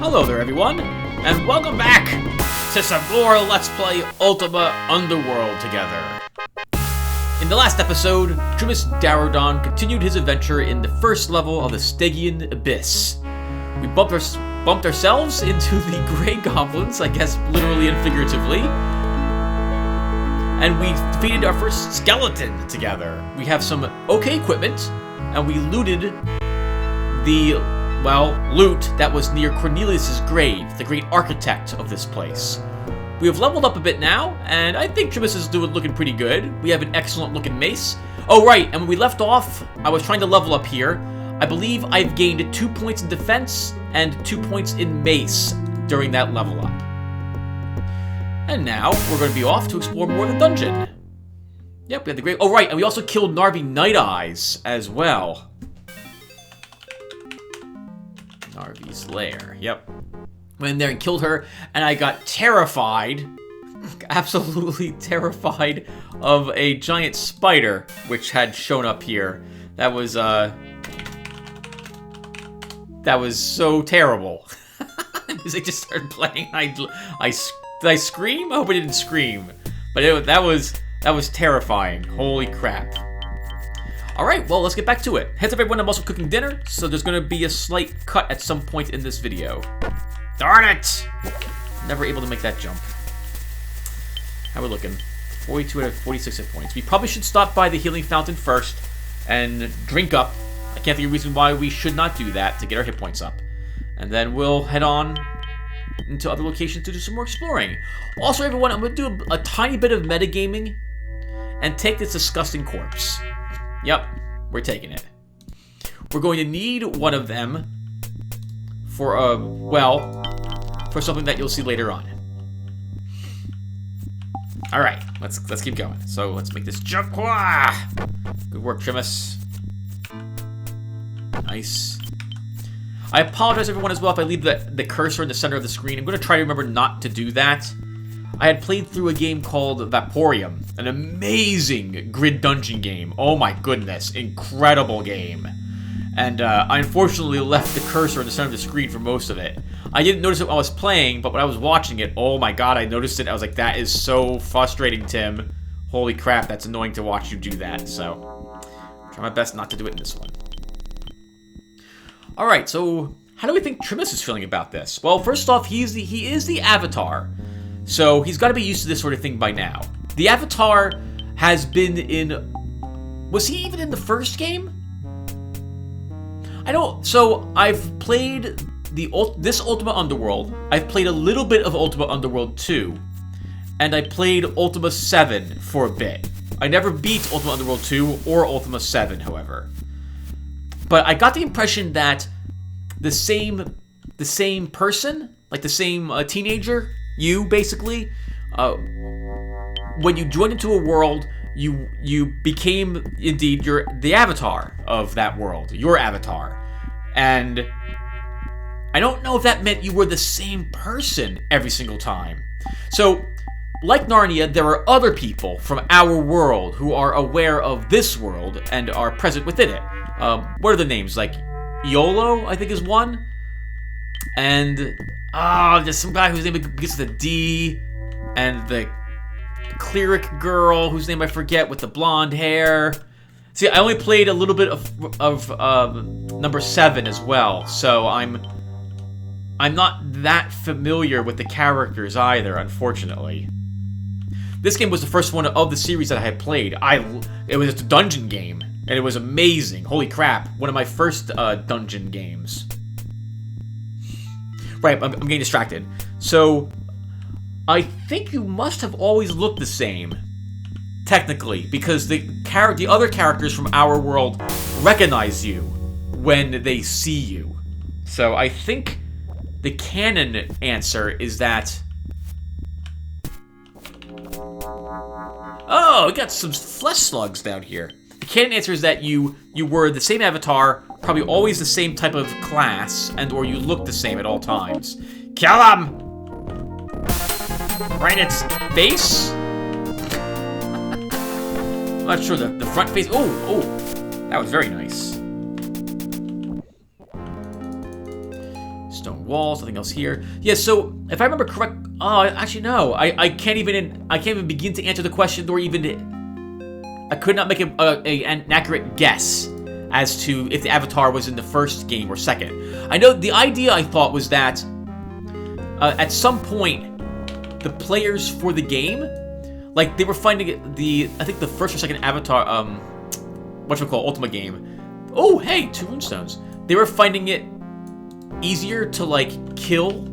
Hello there everyone, and welcome back to some more Let's Play Ultima Underworld together. In the last episode, Trimus Darodon continued his adventure in the first level of the Stygian Abyss. We bumped ourselves into the Grey Goblins, I guess literally and figuratively. And we defeated our first skeleton together. We have some okay equipment, and we looted the loot that was near Cornelius' grave, the great architect of this place. We have leveled up a bit now, and I think Trimus is looking pretty good. We have an excellent looking mace. Oh right, and when we left off, I was trying to level up here. I believe I've gained 2 points in defense and 2 points in mace during that level up. And now, we're going to be off to explore more of the dungeon. Yep, we had the great... Oh right, and we also killed Narvi Night Eyes as well. Narvi's lair, yep. Went in there and killed her, and I got terrified, absolutely terrified of a giant spider, which had shown up here. That was so terrible. As I just started playing, did I scream? I hope I didn't scream. But that was terrifying. Holy crap. Alright, well, let's get back to it. Heads up everyone, I'm also cooking dinner, so there's gonna be a slight cut at some point in this video. Darn it! Never able to make that jump. How we looking? 42 out of 46 hit points. We probably should stop by the healing fountain first and drink up. I can't think of a reason why we should not do that to get our hit points up. And then we'll head on into other locations to do some more exploring. Also, everyone, I'm gonna do a tiny bit of metagaming and take this disgusting corpse. Yep, we're taking it. We're going to need one of them for for something that you'll see later on. All right, let's keep going. So let's make this jump. Good work, Trimus. Nice. I apologize, everyone, as well if I leave the cursor in the center of the screen. I'm going to try to remember not to do that. I had played through a game called Vaporium, an amazing grid dungeon game. Oh my goodness, incredible game. And I unfortunately left the cursor in the center of the screen for most of it. I didn't notice it while I was playing, but when I was watching it, oh my god, I noticed it. I was like, that is so frustrating, Tim. Holy crap, that's annoying to watch you do that. So, I'll try my best not to do it in this one. Alright, so how do we think Trimus is feeling about this? Well, first off, he is the Avatar. So he's got to be used to this sort of thing by now. The Avatar has been in... Was he even in the first game? I don't... So I've played this Ultima Underworld. I've played a little bit of Ultima Underworld 2. And I played Ultima 7 for a bit. I never beat Ultima Underworld 2 or Ultima 7, however. But I got the impression that the same person, like the same teenager... You, basically, when you joined into a world, you became, indeed, the avatar of that world. Your avatar. And I don't know if that meant you were the same person every single time. So, like Narnia, there are other people from our world who are aware of this world and are present within it. What are the names? Like, Iolo, I think, is one. And... there's some guy whose name begins with a D, and the cleric girl whose name I forget with the blonde hair. See, I only played a little bit of number 7 as well, so I'm not that familiar with the characters either, unfortunately. This game was the first one of the series that I had played. It was a dungeon game, and it was amazing. Holy crap, one of my first dungeon games. Right, I'm getting distracted. So, I think you must have always looked the same, technically, because the other characters from our world recognize you when they see you. So, I think the canon answer is that... Oh, we got some flesh slugs down here. The canon answer is that you were the same avatar, probably always the same type of class, or you look the same at all times. Kill him! Right in its face? I'm not sure, the front face... Oh, that was very nice. Stone walls, nothing else here. Yeah, so if I remember correct, oh, actually no, I can't even begin to answer the question, or even I could not make an accurate guess as to if the Avatar was in the first game or second. I know the idea I thought was that at some point the players for the game, like they were finding I think the first or second Avatar, whatchamacallit, Ultima game. Oh, hey, 2 runestones. They were finding it easier to, like, kill,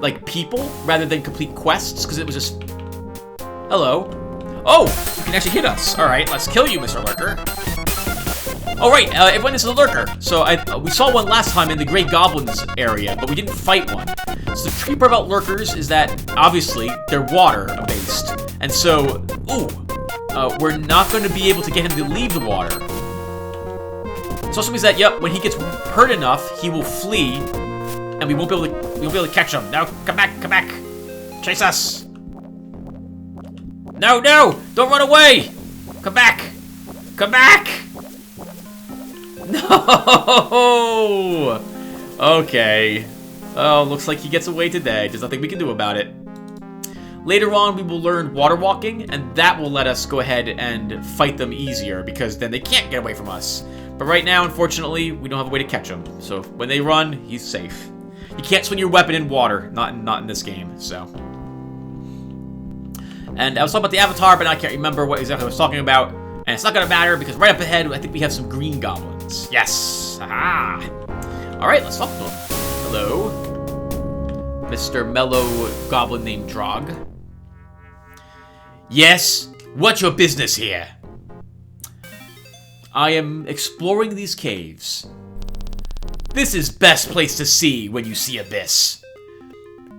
like, people rather than complete quests, because it was just... Hello. Oh, you can actually hit us. All right, let's kill you, Mr. Lurker. Oh, right, everyone, this is a Lurker. So we saw one last time in the Grey Goblins area, but we didn't fight one. So the tricky part about Lurkers is that, obviously, they're water-based. And so, we're not going to be able to get him to leave the water. This also means that, yep, when he gets hurt enough, he will flee, and we won't be able to catch him. Now, come back, chase us. No, don't run away. Come back. No. Okay. Oh, looks like he gets away today. There's nothing we can do about it. Later on, we will learn water walking, and that will let us go ahead and fight them easier, because then they can't get away from us. But right now, unfortunately, we don't have a way to catch him. So when they run, he's safe. You can't swing your weapon in water, not in this game. So. And I was talking about the Avatar, but I can't remember what exactly I was talking about. And it's not gonna matter, because right up ahead, I think we have some green goblins. Yes! Aha! Alright, let's talk to them. Hello. Mr. Mellow Goblin named Drog. Yes? What's your business here? I am exploring these caves. This is best place to see when you see abyss.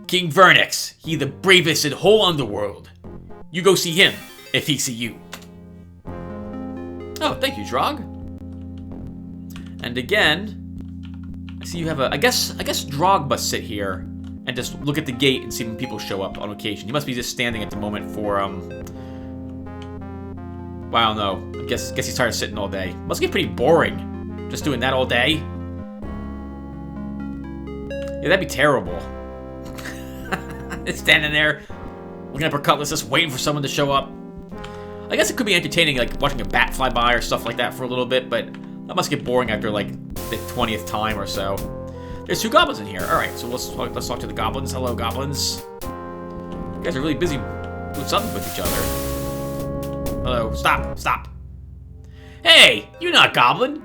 King Vernix, he the bravest in whole Underworld. You go see him, if he see you. Oh, thank you, Drog. And again, I see you have a... I guess Drog must sit here and just look at the gate and see when people show up on occasion. He must be just standing at the moment for, well, I don't know. I guess he's tired of sitting all day. Must get pretty boring, just doing that all day. Yeah, that'd be terrible. Just standing there, looking up her cutlass, just waiting for someone to show up. I guess it could be entertaining, like watching a bat fly by or stuff like that for a little bit, but that must get boring after like the 20th time or so. There's 2 goblins in here. All right, so let's talk to the goblins. Hello, goblins. You guys are really busy doing something with each other. Hello, stop. Hey, you're not goblin.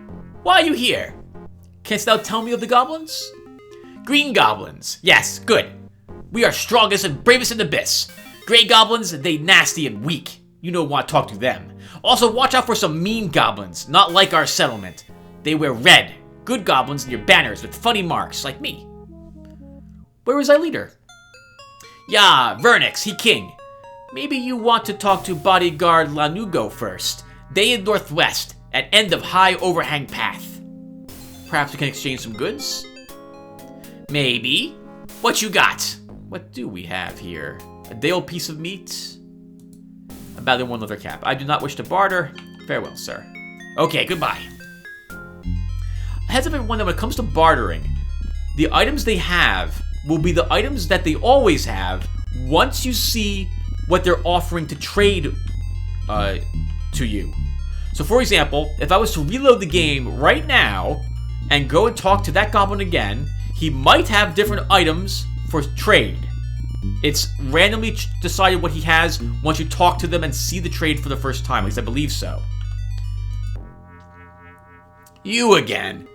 Why are you here? Canst thou tell me of the goblins? Green goblins. Yes, good. We are strongest and bravest in the abyss. Grey goblins, they nasty and weak. You don't want to talk to them. Also, watch out for some mean goblins, not like our settlement. They wear red. Good goblins near banners with funny marks, like me. Where is our leader? Yeah, Vernix, he king. Maybe you want to talk to bodyguard Lanugo first. They in northwest, at end of high overhang path. Perhaps we can exchange some goods? Maybe. What you got? What do we have here? A day old piece of meat? About in 1 leather cap. I do not wish to barter. Farewell, sir. Okay, goodbye. Heads up, everyone, that when it comes to bartering, the items they have will be the items that they always have once you see what they're offering to trade to you. So, for example, if I was to reload the game right now and go and talk to that goblin again, he might have different items for trade. It's randomly decided what he has once you talk to them and see the trade for the first time. At least I believe so. You again.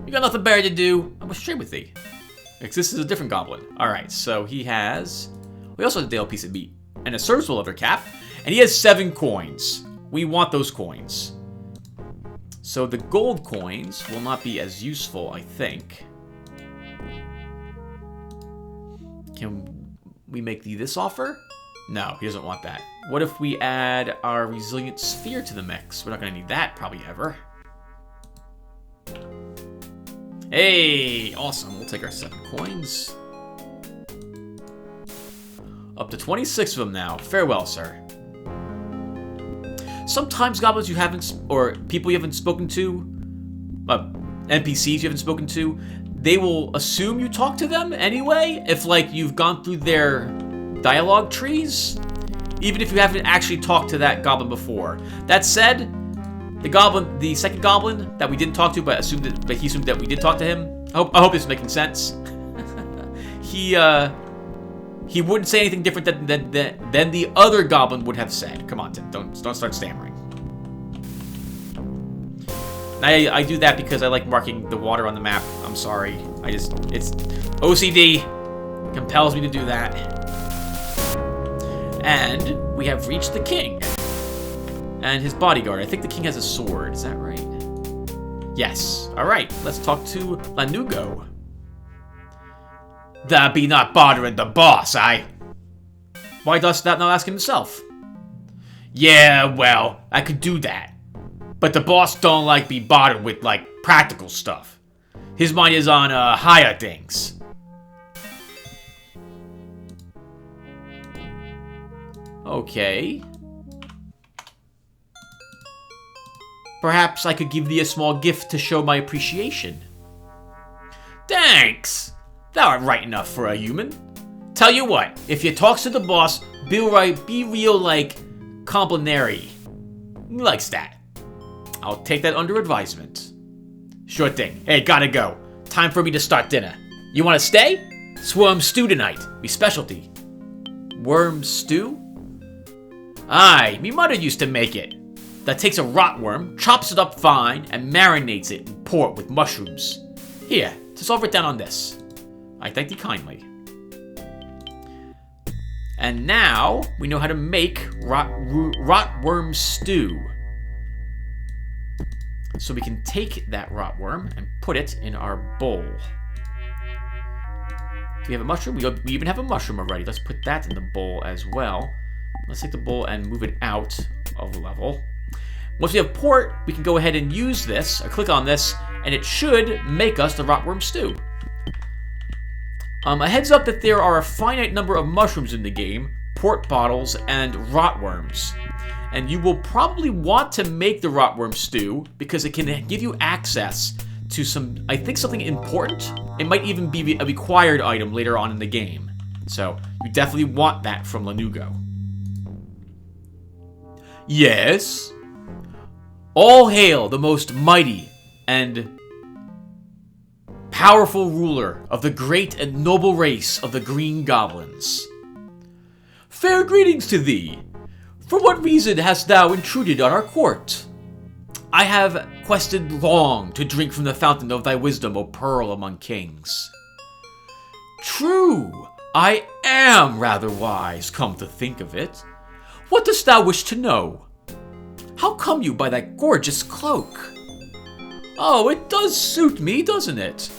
You got nothing better to do. I must trade with thee. Because this is a different goblin. Alright, so he has... We also have a Dale piece of meat. And a serviceable leather cap. And he has 7 coins. We want those coins. So the gold coins will not be as useful, I think. Can we make this offer? No, he doesn't want that. What if we add our resilient sphere to the mix? We're not going to need that probably ever. Hey, awesome. We'll take our 7 coins. Up to 26 of them now. Farewell, sir. Sometimes goblins you haven't, or people you haven't spoken to, NPCs you haven't spoken to, they will assume you talk to them anyway, if, like, you've gone through their dialogue trees, even if you haven't actually talked to that goblin before. That said, the second goblin that we didn't talk to, but he assumed that we did talk to him. I hope this is making sense. He wouldn't say anything different than the other goblin would have said. Come on, Tim, don't start stammering. I do that because I like marking the water on the map. I'm sorry. It's OCD compels me to do that. And we have reached the king and his bodyguard. I think the king has a sword. Is that right? Yes. All right. Let's talk to Lanugo. That be not bothering the boss, aye? Why dost thou not ask himself? Yeah, well, I could do that. But the boss don't like be bothered with, like, practical stuff. His mind is on, higher things. Okay. Perhaps I could give thee a small gift to show my appreciation. Thanks! Thou art right enough for a human. Tell you what, if you talks to the boss, be real, like, complimentary. He likes that. I'll take that under advisement. Sure thing. Hey, gotta go. Time for me to start dinner. You wanna stay? Swarm stew tonight. Me specialty. Worm stew? Aye, me mother used to make it. That takes a rotworm, chops it up fine, and marinates it in port with mushrooms. Here, 'tis all written down on this. I thank thee kindly. And now, we know how to make rotworm stew. So we can take that rotworm and put it in our bowl. Do we have a mushroom? We even have a mushroom already. Let's put that in the bowl as well. Let's take the bowl and move it out of the level. Once we have port, we can go ahead and use this, or click on this, and it should make us the rotworm stew. A heads up that there are a finite number of mushrooms in the game, port bottles, and rotworms. And you will probably want to make the rotworm stew because it can give you access to something important. It might even be a required item later on in the game. So you definitely want that from Lanugo. Yes? All hail the most mighty and powerful ruler of the great and noble race of the Green Goblins. Fair greetings to thee. For what reason hast thou intruded on our court? I have quested long to drink from the fountain of thy wisdom, O Pearl among kings. True, I am rather wise, come to think of it. What dost thou wish to know? How come you by that gorgeous cloak? Oh, it does suit me, doesn't it?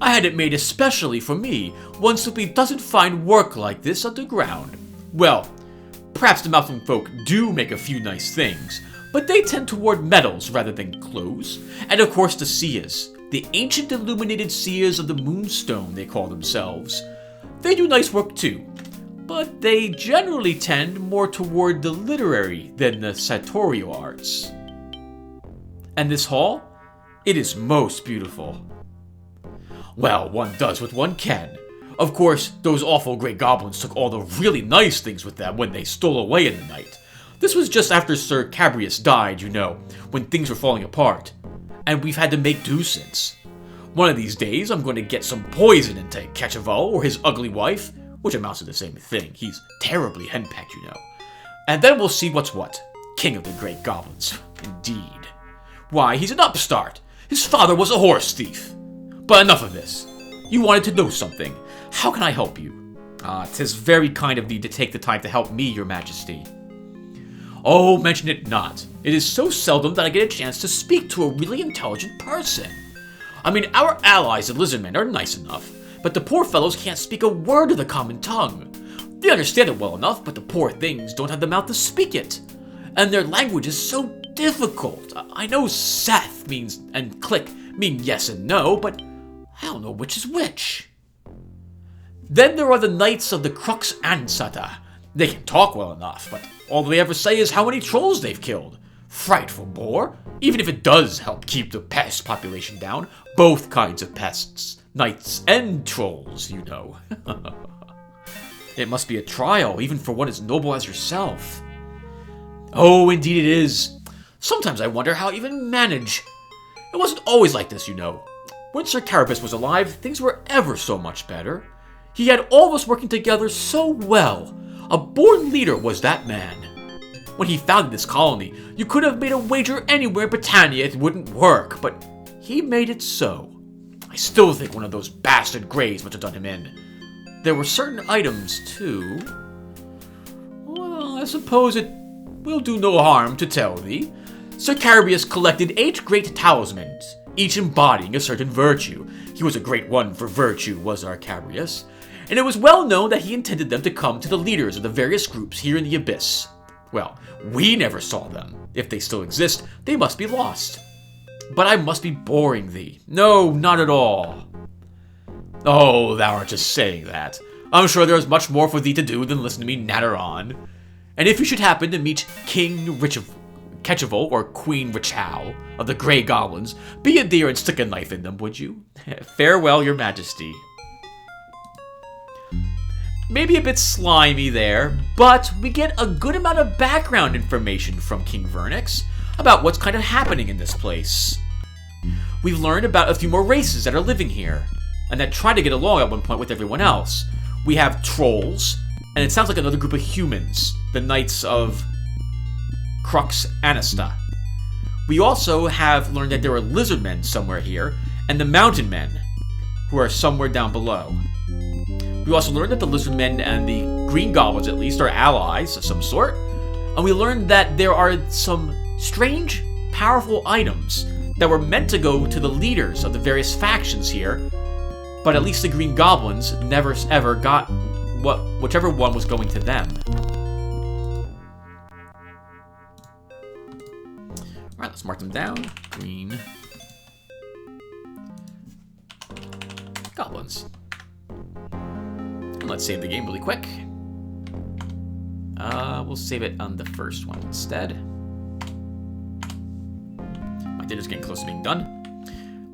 I had it made especially for me. One simply doesn't find work like this underground. Well, perhaps the mountain folk do make a few nice things, but they tend toward metals rather than clothes. And of course the seers, the ancient illuminated seers of the Moonstone they call themselves. They do nice work too, but they generally tend more toward the literary than the sartorial arts. And this hall? It is most beautiful. Well, one does what one can. Of course, those awful great goblins took all the really nice things with them when they stole away in the night. This was just after Sir Cabrius died, you know, when things were falling apart. And we've had to make do since. One of these days, I'm going to get some poison into Ketchavo or his ugly wife, which amounts to the same thing. He's terribly henpecked, you know. And then we'll see what's what. King of the great goblins. Indeed. Why, he's an upstart. His father was a horse thief. But enough of this. You wanted to know something. How can I help you? 'Tis very kind of thee to take the time to help me, your majesty. Oh, mention it not. It is so seldom that I get a chance to speak to a really intelligent person. I mean, our allies, the lizardmen, are nice enough, but the poor fellows can't speak a word of the common tongue. They understand it well enough, but the poor things don't have the mouth to speak it. And their language is so difficult. I know Seth means and click mean yes and no, but I don't know which is which. Then there are the Knights of the Crux Ansata. They can talk well enough, but all they ever say is how many trolls they've killed. Frightful bore, even if it does help keep the pest population down. Both kinds of pests, knights and trolls, you know. It must be a trial, even for one as noble as yourself. Oh, indeed it is. Sometimes I wonder how I even manage. It wasn't always like this, you know. When Sir Carapace was alive, things were ever so much better. He had all of us working together so well. A born leader was that man. When he founded this colony, you could have made a wager anywhere in Britannia it wouldn't work, but he made it so. I still think one of those bastard Greys must have done him in. There were certain items, too. Well, I suppose it will do no harm to tell thee. Sir Carapace collected 8 great talismans, each embodying a certain virtue. He was a great one for virtue, was our Carapace, and it was well known that he intended them to come to the leaders of the various groups here in the Abyss. Well, we never saw them. If they still exist, they must be lost. But I must be boring thee. No, not at all. Oh, thou art just saying that. I'm sure there is much more for thee to do than listen to me natter on. And if you should happen to meet King Ketcheval or Queen Richow of the Grey Goblins, be a dear and stick a knife in them, would you? Farewell, your majesty. Maybe a bit slimy there, but we get a good amount of background information from King Vernix about what's kind of happening in this place. We've learned about a few more races that are living here, and that try to get along at one point with everyone else. We have trolls, and it sounds like another group of humans, the Knights of Crux Anista. We also have learned that there are lizard men somewhere here, and the mountain men, who are somewhere down below. We also learned that the lizard men and the green goblins, at least, are allies of some sort. And we learned that there are some strange, powerful items that were meant to go to the leaders of the various factions here, but at least the green goblins never ever got whichever one was going to them. Alright, let's mark them down. Green goblins. Let's save the game really quick. We'll save it on the first one instead. My dinner's getting close to being done.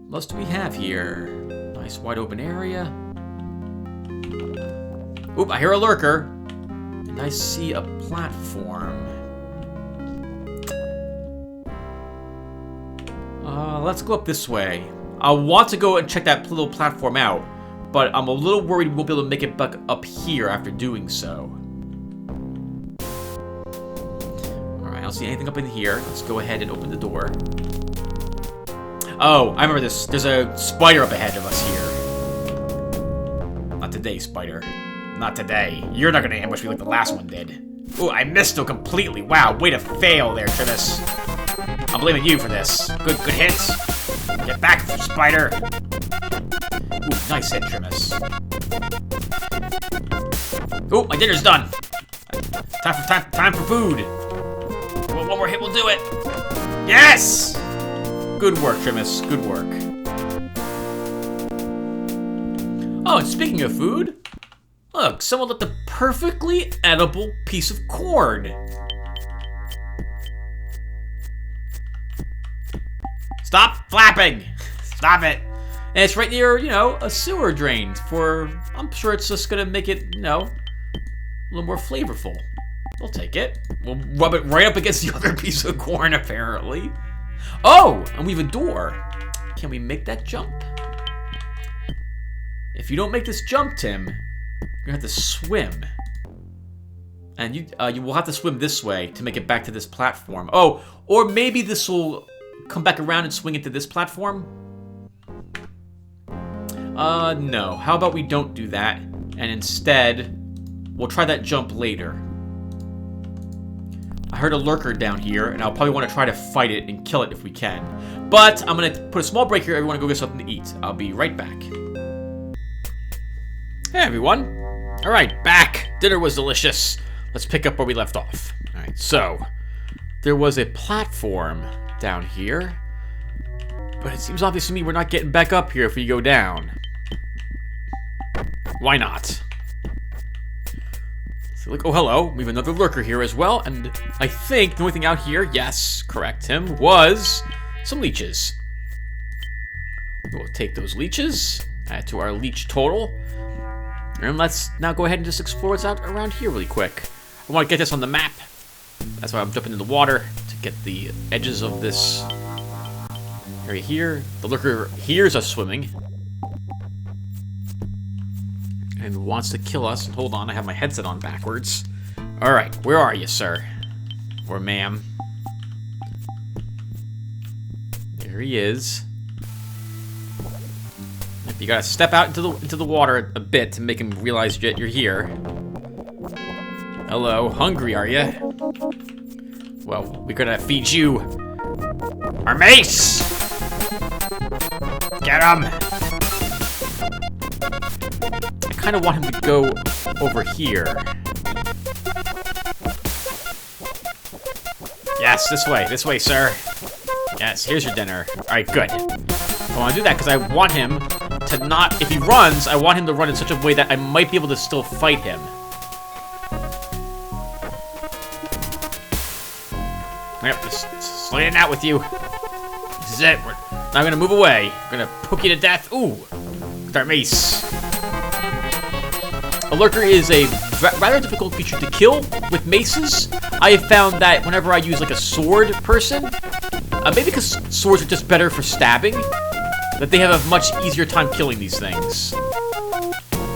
What else do we have here? Nice wide open area. Oop, I hear a lurker. And I see a platform. Let's go up this way. I want to go and check that little platform out, but I'm a little worried we won't be able to make it back up here after doing so. Alright, I don't see anything up in here. Let's go ahead and open the door. Oh, I remember this. There's a spider up ahead of us here. Not today, spider. Not today. You're not going to ambush me like the last one did. Ooh, I missed him completely. Wow, way to fail there, Trimus. I'm blaming you for this. Good hits. Get back, spider. Ooh, nice hit, Trimus. Ooh, my dinner's done. Time for food. One more hit will do it. Yes! Good work, Trimus. Good work. Oh, and speaking of food, look, someone left a perfectly edible piece of corn. Stop flapping! Stop it! And it's right near, you know, a sewer drain for, I'm sure it's just gonna make it, you know, a little more flavorful. We'll take it. We'll rub it right up against the other piece of corn, apparently. Oh, and we have a door. Can we make that jump? If you don't make this jump, Tim, you're gonna have to swim. And you will have to swim this way to make it back to this platform. Oh, or maybe this will come back around and swing into this platform? No. How about we don't do that, and instead, we'll try that jump later. I heard a lurker down here, and I'll probably want to try to fight it and kill it if we can. But I'm going to put a small break here. Everyone go get something to eat. I'll be right back. Hey, everyone. All right, back. Dinner was delicious. Let's pick up where we left off. All right, so there was a platform down here, but it seems obvious to me we're not getting back up here if we go down. Why not? So like, oh, hello. We have another lurker here as well. And I think the only thing out here, yes, correct him, was some leeches. We'll take those leeches, add to our leech total. And let's now go ahead and just explore what's out around here really quick. I want to get this on the map. That's why I'm jumping in the water to get the edges of this area here. The lurker hears us swimming and wants to kill us. Hold on, I have my headset on backwards. Alright, where are you, sir? Or ma'am? There he is. You gotta step out into the water a bit to make him realize you're here. Hello, hungry are you? Well, we're gonna feed you our mace! Get him! I kinda want him to go over here. Yes, this way, sir. Yes, here's your dinner. Alright, good. I wanna do that because I want him to not, if he runs, I want him to run in such a way that I might be able to still fight him. Yep, just slaying out with you. This is it. We're not gonna move away. We're gonna poke you to death. Ooh, with our mace. A lurker is a rather difficult creature to kill with maces. I have found that whenever I use like a sword person, maybe because swords are just better for stabbing, that they have a much easier time killing these things.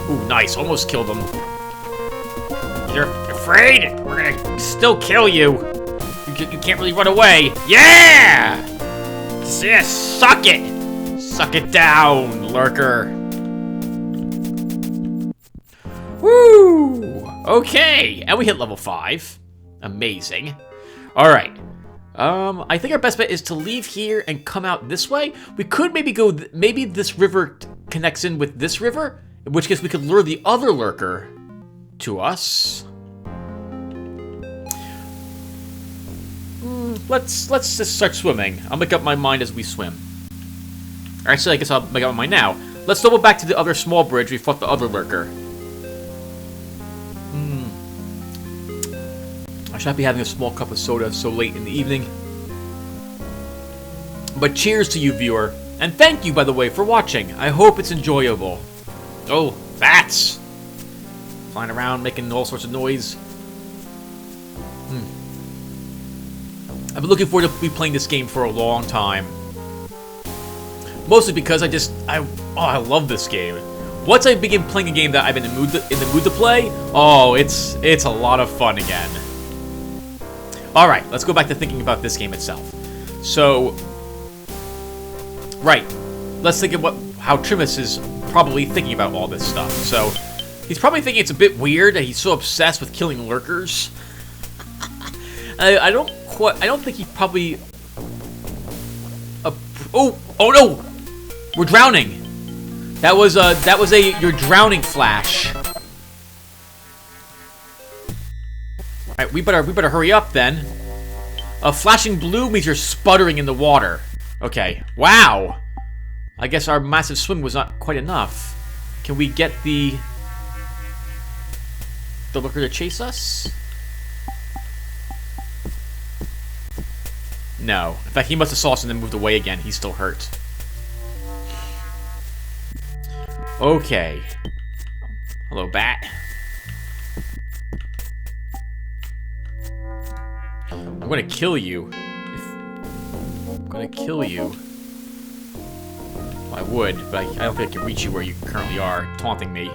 Ooh, nice. Almost killed them. You're afraid? We're gonna still kill you. You can't really run away. Yeah! Yeah, suck it! Suck it down, lurker. Woo! Okay, and we hit level 5. Amazing. Alright. I think our best bet is to leave here and come out this way. We could maybe go... maybe this river connects in with this river, in which case we could lure the other lurker to us. Let's just start swimming. I'll make up my mind as we swim. Actually, I guess I'll make up my mind now. Let's double back to the other small bridge we fought the other lurker. I should not be having a small cup of soda so late in the evening. But cheers to you, viewer. And thank you, by the way, for watching. I hope it's enjoyable. Oh, bats! Flying around, making all sorts of noise. I've been looking forward to be playing this game for a long time. Mostly because I love this game. Once I begin playing a game that I've been in the mood to play, oh, it's a lot of fun again. All right, let's go back to thinking about this game itself. So, right, let's think of how Trimus is probably thinking about all this stuff. So, he's probably thinking it's a bit weird that he's so obsessed with killing lurkers. I don't think he probably... oh no! We're drowning! That was your drowning flash. Alright, we better hurry up then. Flashing blue means you're sputtering in the water. Okay. Wow! I guess our massive swim was not quite enough. Can we get the lurker to chase us? No. In fact, he must have saw us and then moved away again. He's still hurt. Okay. Hello, bat. I'm gonna kill you. I'm gonna kill you. Well, I would, but I don't think I can reach you where you currently are, taunting me.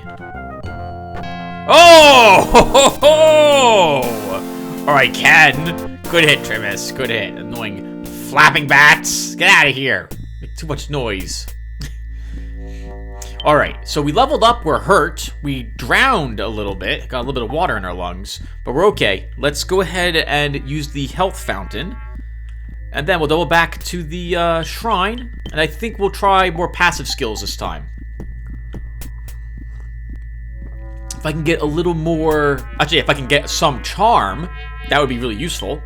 Oh! Ho, ho, ho! Alright, Ken. Good hit, Trimus. Good hit. Annoying flapping bats. Get out of here. Make too much noise. Alright, so we leveled up. We're hurt. We drowned a little bit. Got a little bit of water in our lungs. But we're okay. Let's go ahead and use the health fountain. And then we'll double back to the shrine. And I think we'll try more passive skills this time. If I can get a little more... Actually, if I can get some charm, that would be really useful.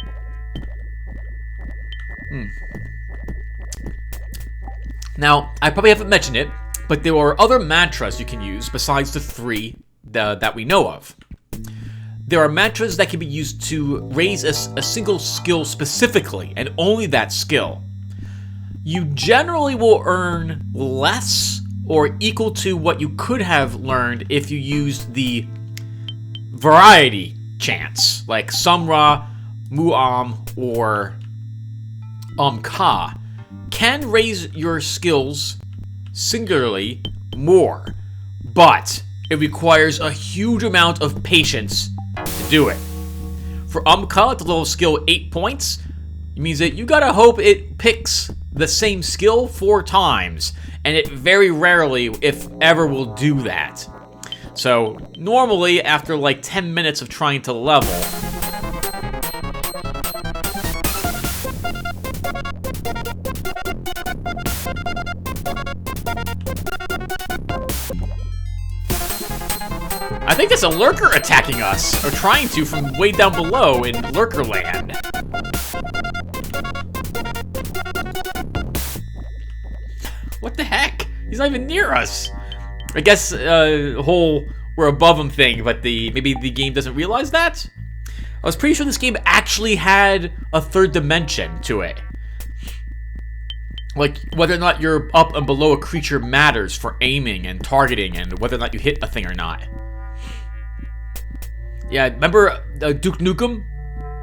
Now, I probably haven't mentioned it, but there are other mantras you can use besides the 3 that we know of. there are mantras that can be used to raise a single skill specifically, and only that skill. You generally will earn less or equal to what you could have learned if you used the variety chants, like Sumra, Mu'am, or Ka, can raise your skills singularly more, but it requires a huge amount of patience to do it. For Ka at the level skill 8 points, it means that you gotta hope it picks the same skill 4 times, and it very rarely, if ever, will do that. So, normally, after like 10 minutes of trying to level, I think it's a Lurker attacking us, or trying to from way down below in Lurker land. What the heck? He's not even near us. I guess whole we're above him thing, but maybe the game doesn't realize that? I was pretty sure this game actually had a third dimension to it. Like, whether or not you're up and below a creature matters for aiming and targeting and whether or not you hit a thing or not. Yeah, remember Duke Nukem?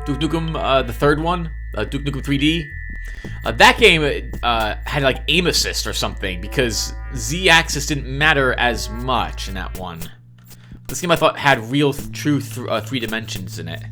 Duke Nukem, the third one? Duke Nukem 3D? That game had like aim assist or something because Z-axis didn't matter as much in that one. This game I thought had real, true 3 dimensions in it.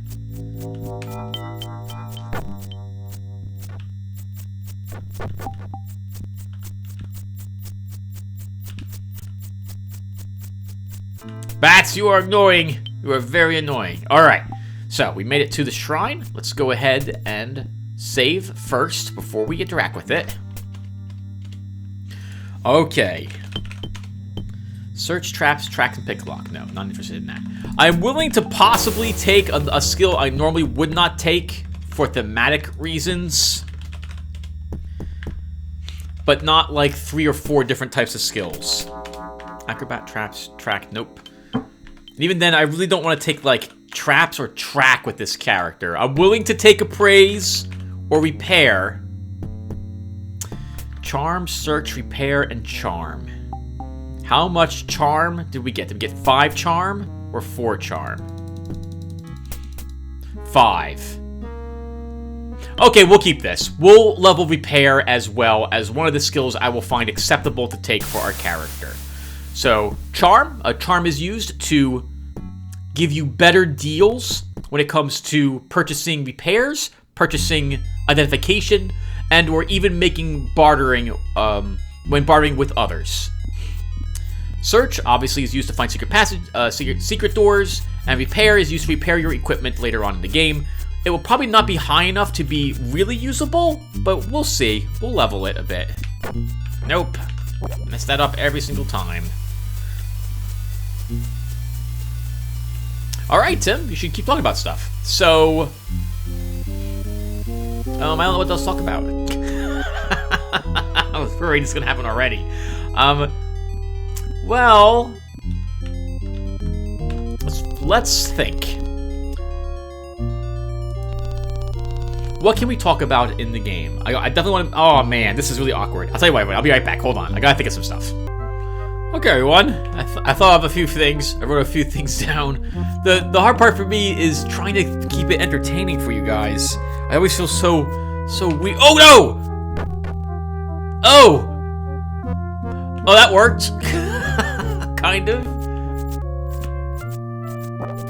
Bats, you are annoying. You are very annoying. Alright, so we made it to the shrine. Let's go ahead and save first before we interact with it. Okay. Search traps, tracks, and pick lock. No, not interested in that. I'm willing to possibly take a skill I normally would not take for thematic reasons, but not like 3 or 4 different types of skills. Acrobat, traps, track, nope. And even then, I really don't want to take like traps or track with this character. I'm willing to take appraise or repair. Charm, search, repair, and charm. How much charm did we get? Did we get 5 charm or 4 charm? 5. Okay, we'll keep this. We'll level repair as well as one of the skills I will find acceptable to take for our character. So, charm. Charm is used to give you better deals when it comes to purchasing repairs, purchasing identification, and or even making bartering when bartering with others. Search obviously is used to find secret passage, secret doors, and repair is used to repair your equipment later on in the game. It will probably not be high enough to be really usable, but we'll see. We'll level it a bit. Nope. Mess that up every single time. Alright, Tim, you should keep talking about stuff. So, I don't know what else to talk about. I was worried it's gonna happen already. Well, let's think. What can we talk about in the game? I definitely want to... Oh, man, this is really awkward. I'll tell you what, I'll be right back. Hold on. I gotta think of some stuff. Okay, everyone. I thought of a few things. I wrote a few things down. The hard part for me is trying to keep it entertaining for you guys. I always feel so weak. Oh, no! Oh! Oh, that worked. Kind of.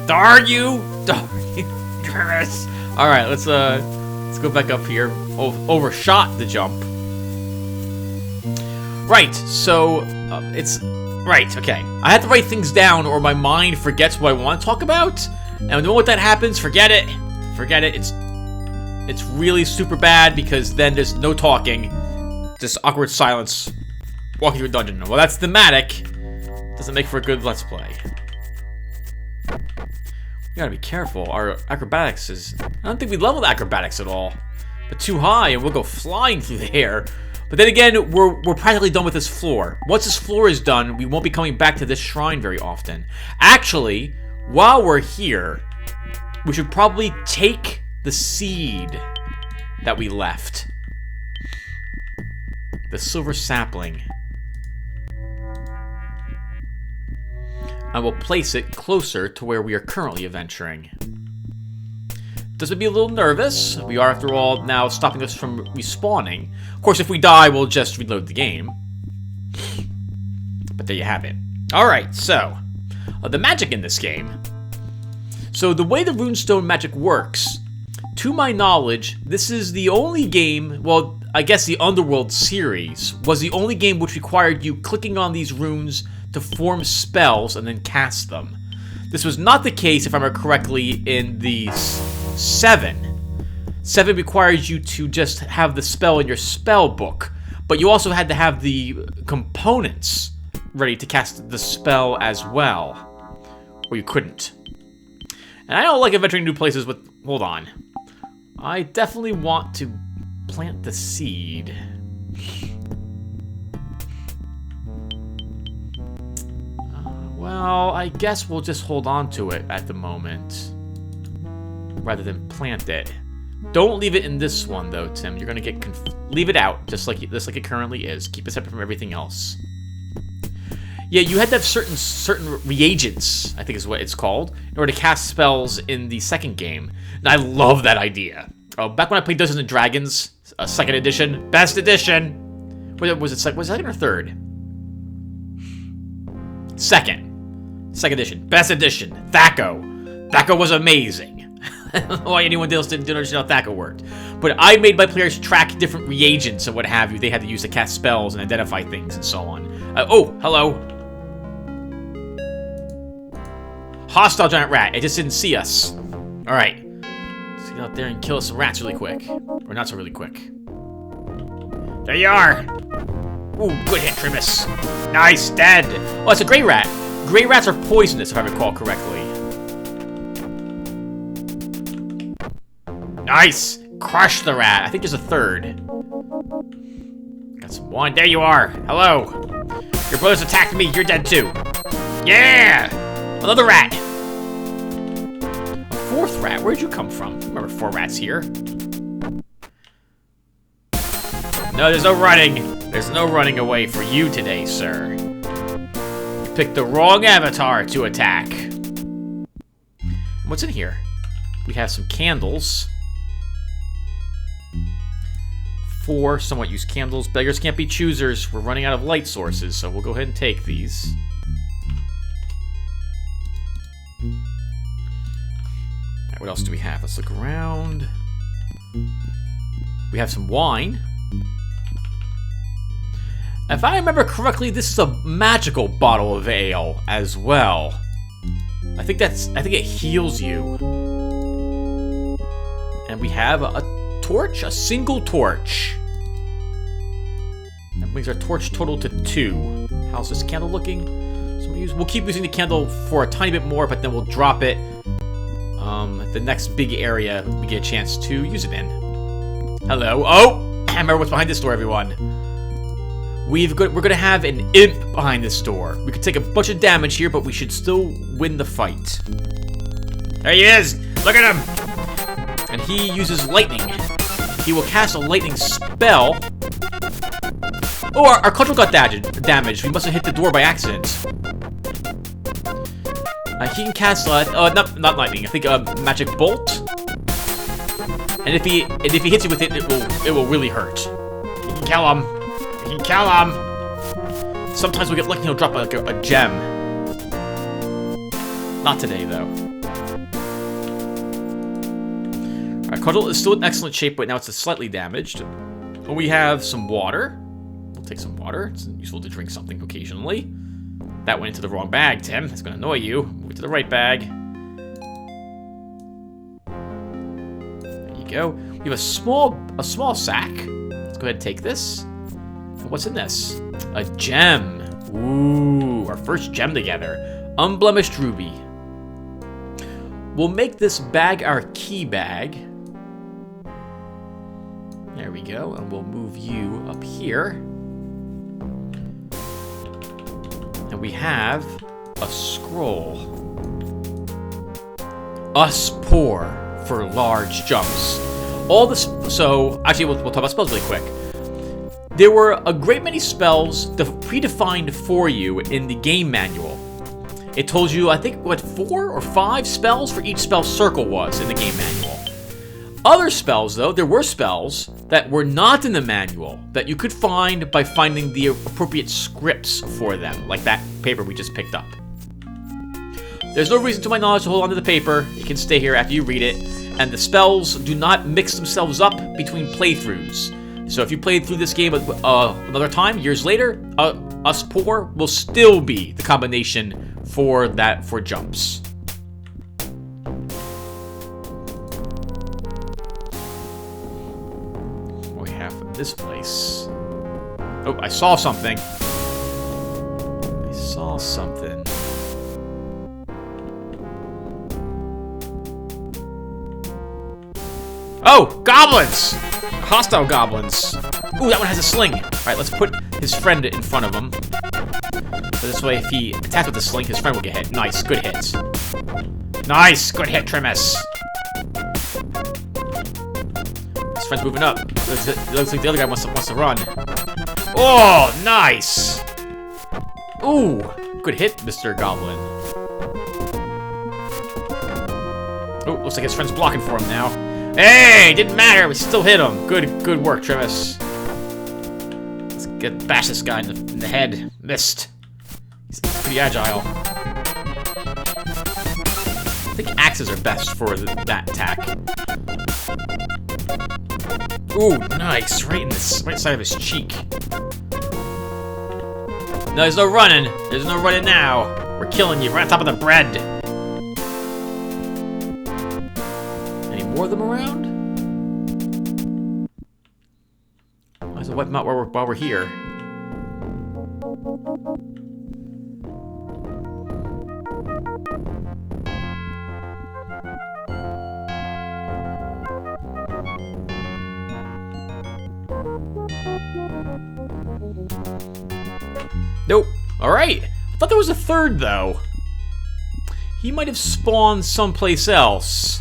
Darn you! Darn you! Yes. All right, let's go back up here. Overshot the jump. Right. So it's right. Okay. I have to write things down, or my mind forgets what I want to talk about. And the moment that happens, forget it. Forget it. It's really super bad because then there's no talking, just awkward silence. Walking through a dungeon. Well, that's thematic. Doesn't make for a good Let's Play. We gotta be careful. Our acrobatics is... I don't think we leveled acrobatics at all. But too high and we'll go flying through the air. But then again, we're practically done with this floor. Once this floor is done, we won't be coming back to this shrine very often. Actually, while we're here, we should probably take the seed that we left. The silver sapling. And we'll place it closer to where we are currently adventuring. Does it be a little nervous? We are, after all, now stopping us from respawning. Of course, if we die, we'll just reload the game. But there you have it. Alright, so, the magic in this game. So, the way the runestone magic works, to my knowledge, this is the only game, well, I guess the Underworld series, was the only game which required you clicking on these runes to form spells and then cast them. This was not the case, if I remember correctly, in the 7. 7 requires you to just have the spell in your spell book, but you also had to have the components ready to cast the spell as well, or you couldn't. And I don't like adventuring new places with... Hold on. I definitely want to plant the seed. Well, I guess we'll just hold on to it at the moment, rather than plant it. Don't leave it in this one, though, Tim. You're gonna get leave it out, just like it currently is. Keep it separate from everything else. Yeah, you had to have certain reagents, I think is what it's called, in order to cast spells in the second game. And I love that idea. Back when I played Dungeons and Dragons, second edition, best edition. Was it second or third? Second edition, best edition. Thaco was amazing. I don't know why anyone else didn't understand how Thaco worked. But I made my players track different reagents and what have you they had to use to cast spells and identify things and so on. Oh, hello. Hostile giant rat. It just didn't see us. Alright. Let's get out there and kill some rats really quick. Or not so really quick. There you are. Ooh, good hit, Trimus. Nice, dead. Oh, it's a gray rat. Gray rats are poisonous, if I recall correctly. Nice! Crush the rat. I think there's a third. Got some one. There you are. Hello. Your brothers attacked me. You're dead too. Yeah! Another rat. A fourth rat? Where'd you come from? Remember 4 rats here. No, there's no running. There's no running away for you today, sir. You picked the wrong avatar to attack. What's in here? We have some candles. 4 somewhat used candles. Beggars can't be choosers. We're running out of light sources, so we'll go ahead and take these. Alright, what else do we have? Let's look around. We have some wine. If I remember correctly, this is a magical bottle of ale as well. I think it heals you. And we have a torch, a single torch. That brings our torch total to 2. How's this candle looking? So we'll keep using the candle for a tiny bit more, but then we'll drop it the next big area we get a chance to use it in. Hello. Oh! I remember what's behind this door, everyone. We're going to have an imp behind this door. We could take a bunch of damage here, but we should still win the fight. There he is! Look at him! And he uses lightning. He will cast a lightning spell. Oh, our cudgel got damaged. We must have hit the door by accident. He can cast not lightning. I think magic bolt. And if he hits you with it, it will really hurt. You can kill him. You can kill him. Sometimes we get lucky. He'll drop a gem. Not today, though. Our cudgel is still in excellent shape, but now it's slightly damaged. We have some water. We'll take some water. It's useful to drink something occasionally. That went into the wrong bag, Tim. That's going to annoy you. Move it to the right bag. There you go. We have a small sack. Let's go ahead and take this. And what's in this? A gem. Ooh, our first gem together. Unblemished ruby. We'll make this bag our key bag. There we go, and we'll move you up here. And we have a scroll. us poor for large jumps. All this. So actually, we'll talk about spells really quick. There were a great many spells predefined for you in the game manual. It told you, I think, what, 4 or 5 spells for each spell circle was in the game manual. Other spells, though, there were spells that were not in the manual that you could find by finding the appropriate scripts for them, like that paper we just picked up. There's no reason to my knowledge to hold onto the paper. It can stay here after you read it, and the spells do not mix themselves up between playthroughs. So if you played through this game another time, years later, us poor will still be the combination for jumps. What we have in this place? Oh, I saw something. Oh, goblins! Hostile goblins. Ooh, that one has a sling. Alright, let's put his friend in front of him. So this way, if he attacks with the sling, his friend will get hit. Nice, good hit. Nice, good hit, Trimus. His friend's moving up. It looks like the other guy wants to run. Oh, nice. Ooh, good hit, Mr. Goblin. Oh, looks like his friend's blocking for him now. Hey, didn't matter. We still hit him. Good work, Trimus. Let's bash this guy in the head. Missed. He's pretty agile. I think axes are best for that attack. Ooh, nice. Right in the right side of his cheek. No, there's no running. There's no running now. We're killing you right on top of the bread. Any more of them around? Might as well wipe them out while we're here. Nope. Alright. I thought there was a third, though. He might have spawned someplace else.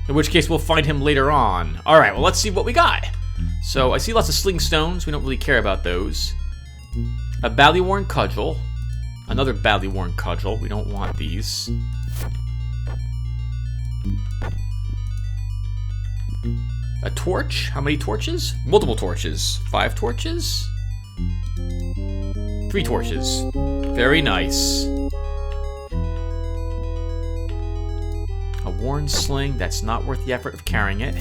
In which case, we'll find him later on. Alright, well, let's see what we got. So, I see lots of sling stones. We don't really care about those. A badly worn cudgel. Another badly worn cudgel. We don't want these. A torch. How many torches? Multiple torches. 5 torches? 3 torches. Very nice. A worn sling. That's not worth the effort of carrying it.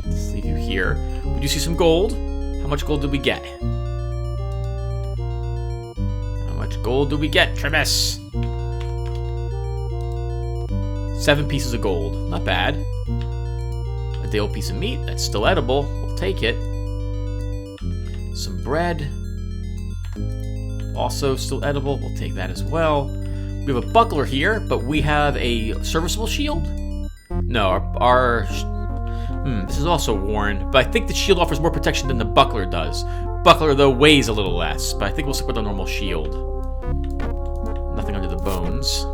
Let's leave you here. We do see some gold. How much gold did we get? How much gold do we get, Trimus? 7 pieces of gold. Not bad. A day old piece of meat. That's still edible. We'll take it. Some bread. Also still edible. We'll take that as well. We have a buckler here, but we have a serviceable shield? No, this is also worn, but I think the shield offers more protection than the buckler does. Buckler, though, weighs a little less, but I think we'll stick with the normal shield. Nothing under the bones.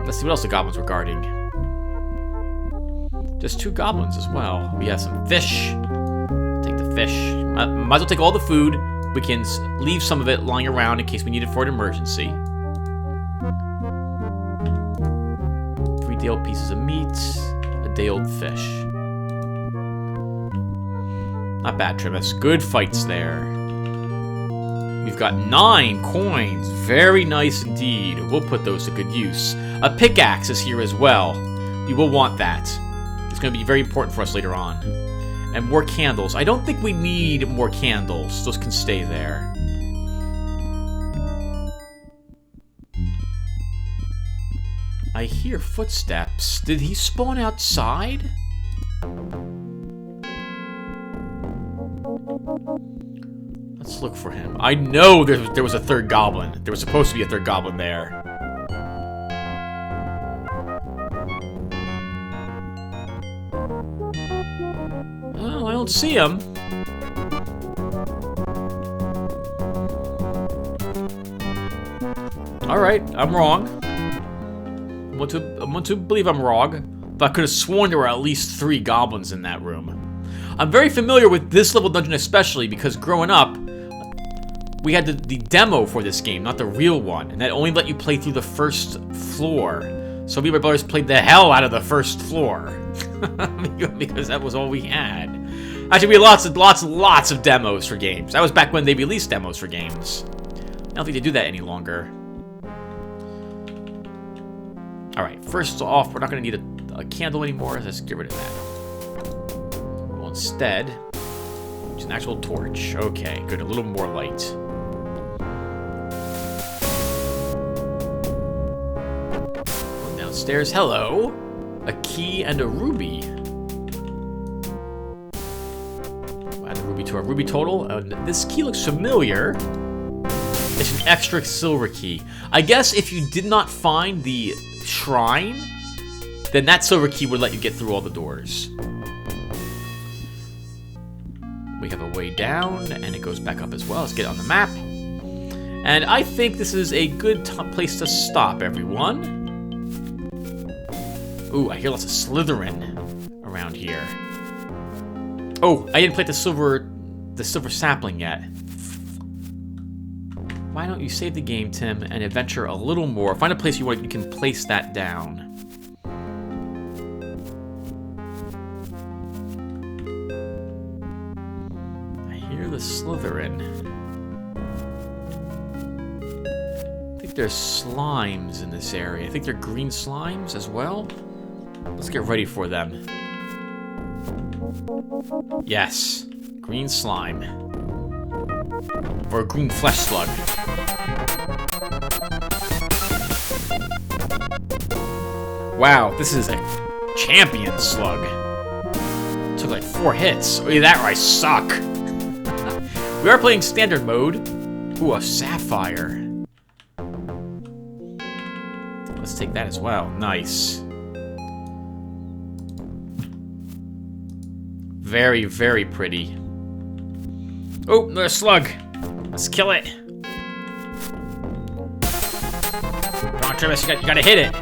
Let's see what else the goblins were guarding. Just 2 goblins as well. We have some fish. Take the fish. Might as well take all the food. We can leave some of it lying around in case we need it for an emergency. 3 day-old pieces of meat. A day-old fish. Not bad, Trimus. Good fights there. We've got 9 coins. Very nice indeed. We'll put those to good use. A pickaxe is here as well. We will want that. It's going to be very important for us later on. And more candles. I don't think we need more candles. Those can stay there. I hear footsteps. Did he spawn outside? Let's look for him. I know there was a third goblin. There was supposed to be a third goblin there. Oh, I don't see him. Alright, I'm wrong. I want to believe I'm wrong, but I could have sworn there were at least 3 goblins in that room. I'm very familiar with this level dungeon especially because growing up, we had the demo for this game, not the real one, and that only let you play through the first floor. So me and my brothers played the hell out of the first floor because that was all we had. Actually, we had lots of demos for games. That was back when they released demos for games. I don't think they do that any longer. Alright, first off, we're not going to need a candle anymore. Let's get rid of that. We'll instead use an actual torch. Okay, good. A little more light. Going downstairs. Hello. A key and a ruby. We'll add the ruby to our ruby total. This key looks familiar. It's an extra silver key. I guess if you did not find the shrine, then that silver key would let you get through all the doors. We have a way down, and it goes back up as well. Let's get it on the map. And I think this is a good place to stop, everyone. Ooh, I hear lots of Slytherin around here. Oh, I didn't play the silver sapling yet. Why don't you save the game, Tim, and adventure a little more? Find a place you can place that down. I hear the Slytherin. I think there's slimes in this area. I think they're green slimes as well. Let's get ready for them. Yes, green slime. Or a green flesh slug. Wow, this is a champion slug. Took like 4 hits. Oh, that or I suck. We are playing standard mode. Ooh, a sapphire. Let's take that as well. Nice. Very, very pretty. Oh, another slug. Let's kill it. Come on, Travis, you gotta hit it.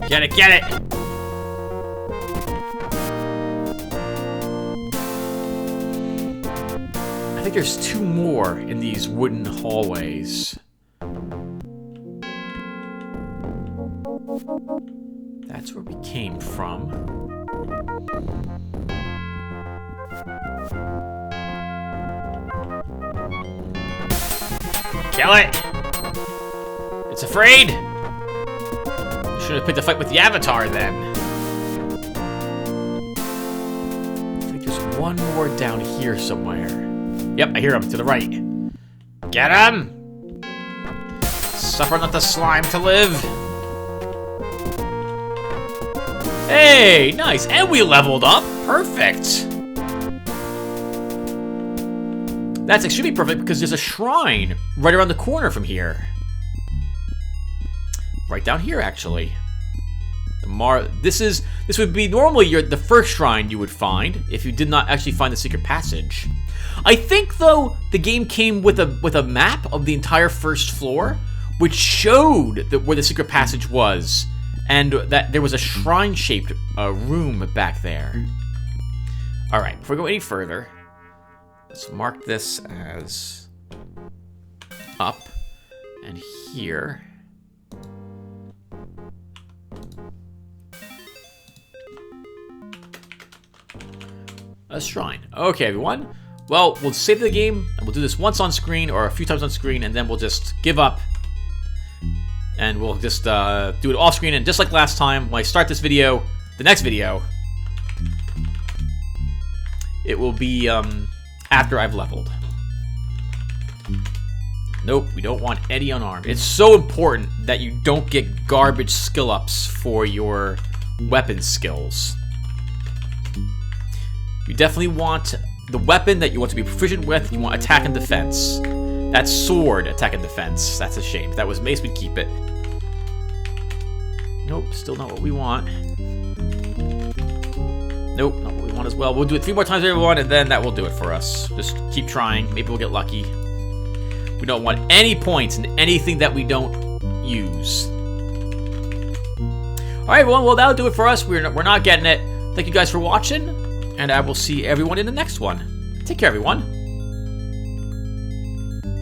Get it, get it. I think there's 2 more in these wooden hallways. That's where we came from. Kill it! It's afraid! Should have picked a fight with the Avatar then. I think there's one more down here somewhere. Yep, I hear him to the right. Get him! Suffer not the slime to live. Hey, nice. And we leveled up. Perfect. That's extremely perfect because there's a shrine right around the corner from here. Right down here, actually. This would be normally the first shrine you would find if you did not actually find the secret passage. I think though the game came with a map of the entire first floor, which showed where the secret passage was, and that there was a shrine-shaped room back there. All right, before we go any further, let's mark this as up, and here. A shrine. Okay, everyone. Well, we'll save the game, and we'll do this once on screen, or a few times on screen, and then we'll just give up. And we'll just do it off screen, and just like last time, when I start this video, the next video, it will be after I've leveled. Nope, we don't want Eddie unarmed. It's so important that you don't get garbage skill ups for your weapon skills. You definitely want the weapon that you want to be proficient with. You want attack and defense. That's sword attack and defense. That's a shame. If that was mace, we'd keep it. Nope, still not what we want. Nope, not what we want as well. We'll do it 3 more times, everyone, and then that will do it for us. Just keep trying. Maybe we'll get lucky. We don't want any points in anything that we don't use. Alright, everyone, well, that'll do it for us. We're not getting it. Thank you guys for watching, and I will see everyone in the next one. Take care, everyone.